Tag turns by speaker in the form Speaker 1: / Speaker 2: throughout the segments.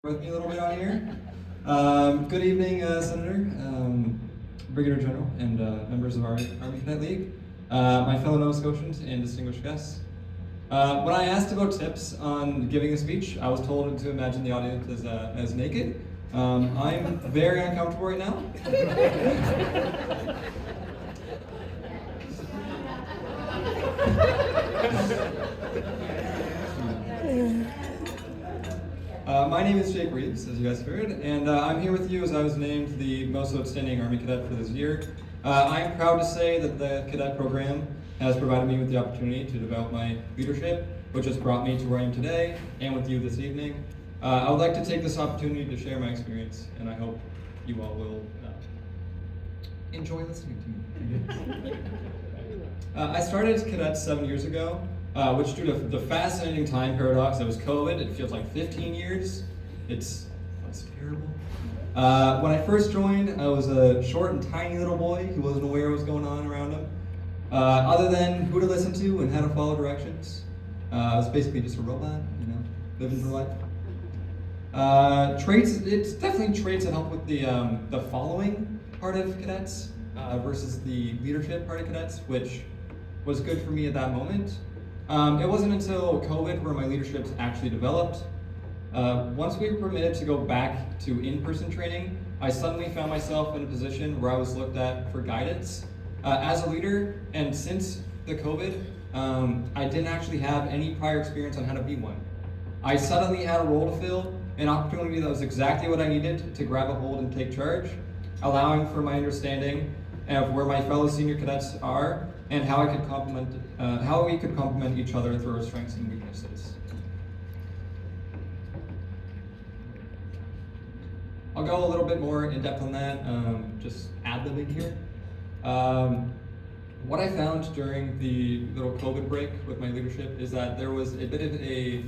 Speaker 1: With me a little bit on here. Good evening, Senator, Brigadier General, and members of our Army Cadet League, my fellow Nova Scotians, and distinguished guests. When I asked about tips on giving a speech, I was told to imagine the audience as naked. I'm very uncomfortable right now. My name is Jake Reeves, as you guys heard, and I'm here with you as I was named the most outstanding Army Cadet for this year. I am proud to say that the Cadet program has provided me with the opportunity to develop my leadership, which has brought me to where I am today and with you this evening. I would like to take this opportunity to share my experience, and I hope you all will enjoy listening to me. I started Cadet 7 years ago. Which due to the fascinating time paradox that was COVID, it feels like 15 years. It's terrible. When I first joined, I was a short and tiny little boy who wasn't aware what was going on around him. Other than who to listen to and how to follow directions. I was basically just a robot, living for life. It's definitely traits that help with the following part of cadets versus the leadership part of cadets, which was good for me at that moment. It wasn't until COVID where my leadership actually developed. Once we were permitted to go back to in-person training, I suddenly found myself in a position where I was looked at for guidance as a leader, and since the COVID, I didn't actually have any prior experience on how to be one. I suddenly had a role to fill, an opportunity that was exactly what I needed to grab a hold and take charge, allowing for my understanding of where my fellow senior cadets are and how we could complement each other through our strengths and weaknesses. I'll go a little bit more in depth on that, just ad-libbing here. What I found during the little COVID break with my leadership is that there was a bit of a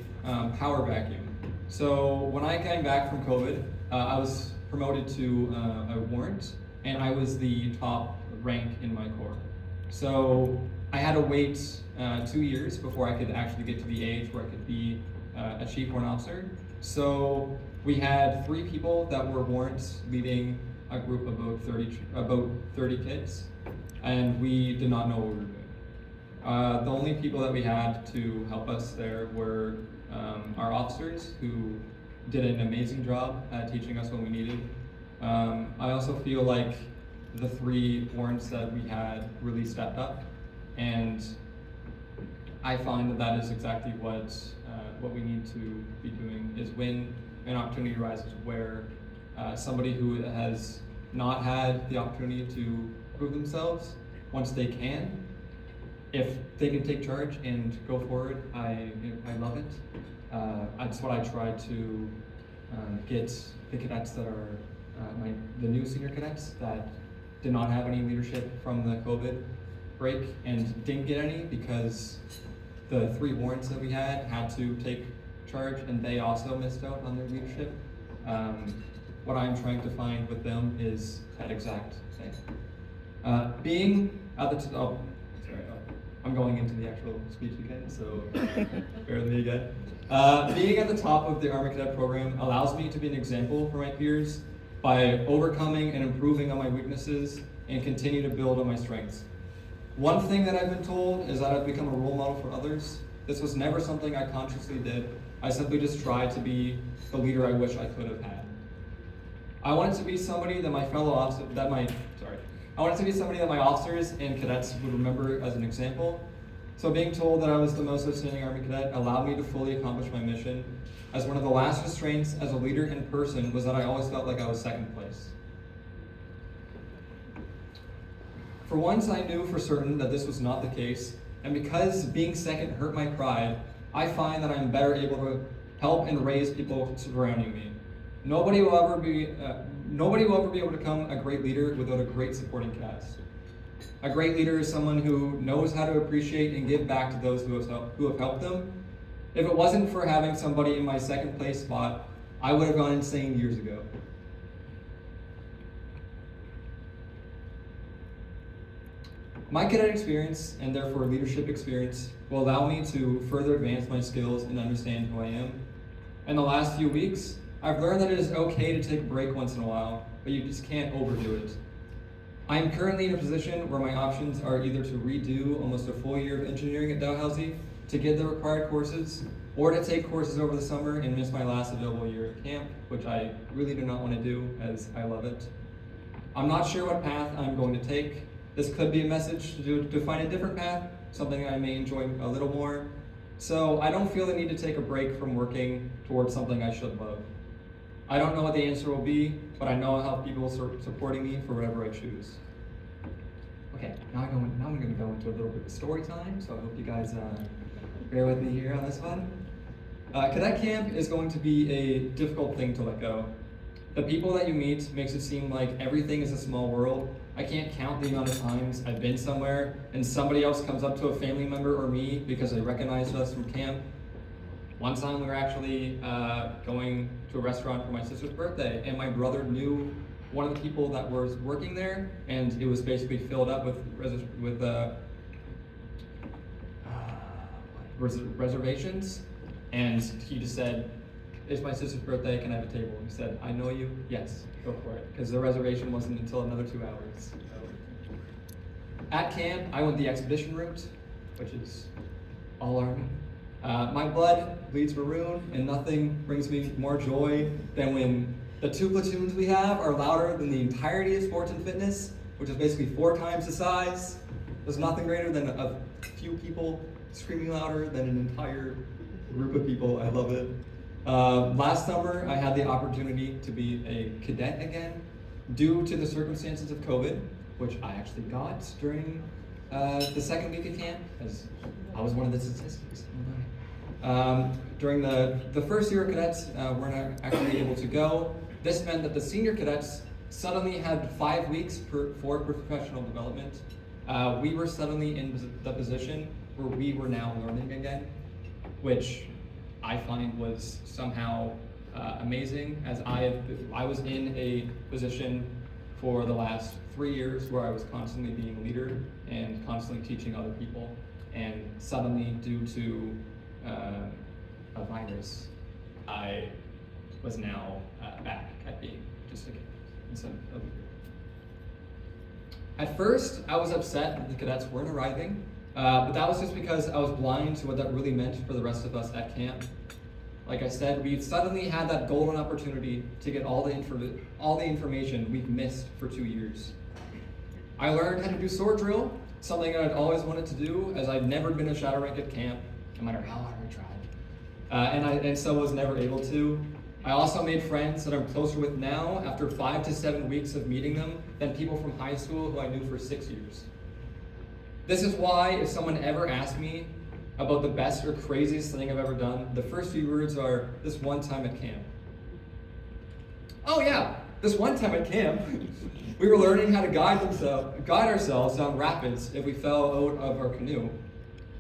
Speaker 1: power vacuum. So when I came back from COVID, I was promoted to a warrant, and I was the top rank in my corps. So I had to wait 2 years before I could actually get to the age where I could be a chief warrant officer. So we had 3 people that were warrants leading a group of about 30 kids, and we did not know what we were doing. The only people that we had to help us there were our officers, who did an amazing job at teaching us what we needed. I also feel like the 3 warrants that we had really stepped up, and I find that is exactly what we need to be doing, is when an opportunity arises where somebody who has not had the opportunity to prove themselves, once they can, if they can take charge and go forward, I love it. That's what I try to get the cadets that are the new senior cadets that did not have any leadership from the COVID break and didn't get any because the 3 warrants that we had to take charge, and they also missed out on their leadership. What I'm trying to find with them is that exact thing. Being at the I'm going into the actual speech again, so bear with me again. Being at the top of the Army Cadet program allows me to be an example for my peers by overcoming and improving on my weaknesses and continue to build on my strengths. One thing that I've been told is that I've become a role model for others. This was never something I consciously did. I simply just tried to be the leader I wish I could have had. I wanted to be somebody that my officers and cadets would remember as an example. So being told that I was the most outstanding Army Cadet allowed me to fully accomplish my mission, as one of the last restraints as a leader in person was that I always felt like I was second place. For once, I knew for certain that this was not the case, and because being second hurt my pride, I find that I'm better able to help and raise people surrounding me. Nobody will ever be able to become a great leader without a great supporting cast. A great leader is someone who knows how to appreciate and give back to those who have helped them. If it wasn't for having somebody in my second place spot, I would have gone insane years ago. My cadet experience, and therefore leadership experience, will allow me to further advance my skills and understand who I am. In the last few weeks, I've learned that it is okay to take a break once in a while, but you just can't overdo it. I am currently in a position where my options are either to redo almost a full year of engineering at Dalhousie to get the required courses, or to take courses over the summer and miss my last available year at camp, which I really do not want to do as I love it. I'm not sure what path I'm going to take. This could be a message to find a different path, something I may enjoy a little more. So I don't feel the need to take a break from working towards something I should love. I don't know what the answer will be, but I know I'll have people supporting me for whatever I choose. Okay, now I'm going to go into a little bit of story time, so I hope you guys bear with me here on this one. Cadet camp is going to be a difficult thing to let go. The people that you meet makes it seem like everything is a small world. I can't count the amount of times I've been somewhere and somebody else comes up to a family member or me because they recognized us from camp. One time we were actually going to a restaurant for my sister's birthday, and my brother knew one of the people that was working there, and it was basically filled up with reservations, and he just said, "It's my sister's birthday, can I have a table?" And he said, "I know you, yes, go for it," because the reservation wasn't until another 2 hours. At camp, I went the expedition route, which is all Army. My blood bleeds maroon, and nothing brings me more joy than when the 2 platoons we have are louder than the entirety of sports and fitness, which is basically 4 times the size. There's nothing greater than a few people screaming louder than an entire group of people. I love it. Last summer, I had the opportunity to be a cadet again, due to the circumstances of COVID, which I actually got during the second week of camp, as I was one of the statistics. During the first year of cadets, we're not actually able to go. This meant that the senior cadets suddenly had 5 weeks for professional development. We were suddenly in the position where we were now learning again, which I find was somehow amazing, as I was in a position for the last 3 years where I was constantly being a leader and constantly teaching other people, and suddenly due to a virus, I was now back at being just a kid instead of a leader. At first, I was upset that the cadets weren't arriving, but that was just because I was blind to what that really meant for the rest of us at camp. Like I said, we suddenly had that golden opportunity to get all the information we've missed for 2 years. I learned how to do sword drill, something that I'd always wanted to do, as I'd never been a shadow rank at camp, no matter how hard I tried. And so was never able to. I also made friends that I'm closer with now after 5 to 7 weeks of meeting them than people from high school who I knew for 6 years. This is why if someone ever asked me about the best or craziest thing I've ever done, the first few words are, this one time at camp. Oh yeah, this one time at camp, we were learning how to guide ourselves down rapids if we fell out of our canoe.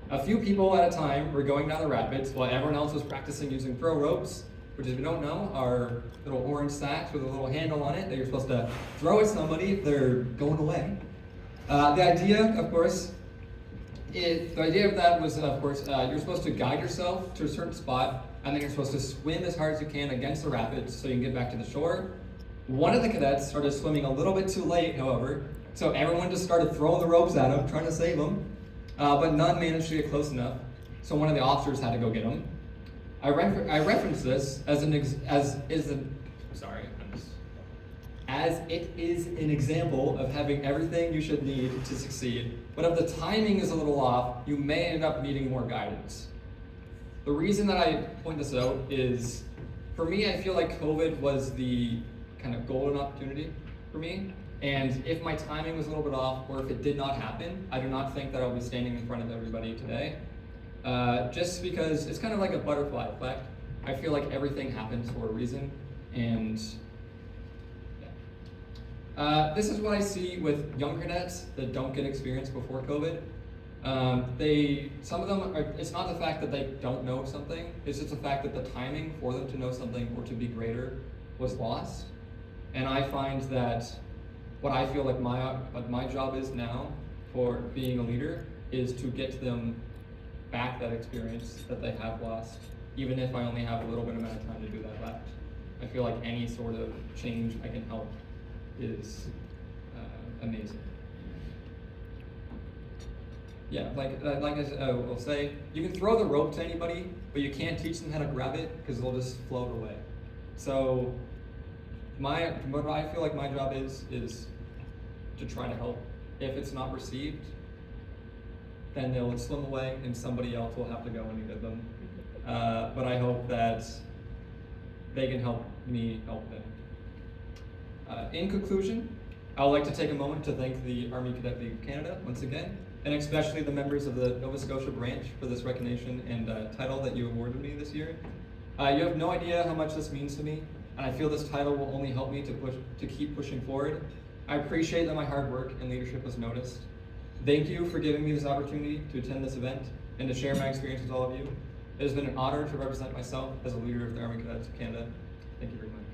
Speaker 1: A few people at a time were going down the rapids while everyone else was practicing using throw ropes, which, if you don't know, are little orange sacks with a little handle on it that you're supposed to throw at somebody if they're going away. The idea of that was, you're supposed to guide yourself to a certain spot, and then you're supposed to swim as hard as you can against the rapids so you can get back to the shore. One of the cadets started swimming a little bit too late, however, so everyone just started throwing the ropes at him, trying to save him, but none managed to get close enough, so one of the officers had to go get him. I reference this as it is an example of having everything you should need to succeed, but if the timing is a little off, you may end up needing more guidance. The reason that I point this out is, for me, I feel like COVID was the kind of golden opportunity for me, and if my timing was a little bit off, or if it did not happen, I do not think that I'll be standing in front of everybody today. Just because it's kind of like a butterfly effect. I feel like everything happens for a reason, and this is what I see with young cadets that don't get experience before COVID. Some of them it's not the fact that they don't know something, it's just the fact that the timing for them to know something or to be greater was lost. And I find that what I feel like my job is now for being a leader is to get them back that experience that they have lost, even if I only have a little bit amount of time to do that left. I feel like any sort of change I can help is amazing. Yeah, like I will say, you can throw the rope to anybody, but you can't teach them how to grab it because they'll just float away. So what I feel like my job is to try to help. If it's not received, then they'll swim away and somebody else will have to go and get them. But I hope that they can help me help them. In conclusion, I would like to take a moment to thank the Army Cadet League of Canada once again, and especially the members of the Nova Scotia branch for this recognition and title that you awarded me this year. You have no idea how much this means to me, and I feel this title will only help me to keep pushing forward. I appreciate that my hard work and leadership was noticed. Thank you for giving me this opportunity to attend this event and to share my experience with all of you. It has been an honor to represent myself as a leader of the Army Cadets of Canada. Thank you very much.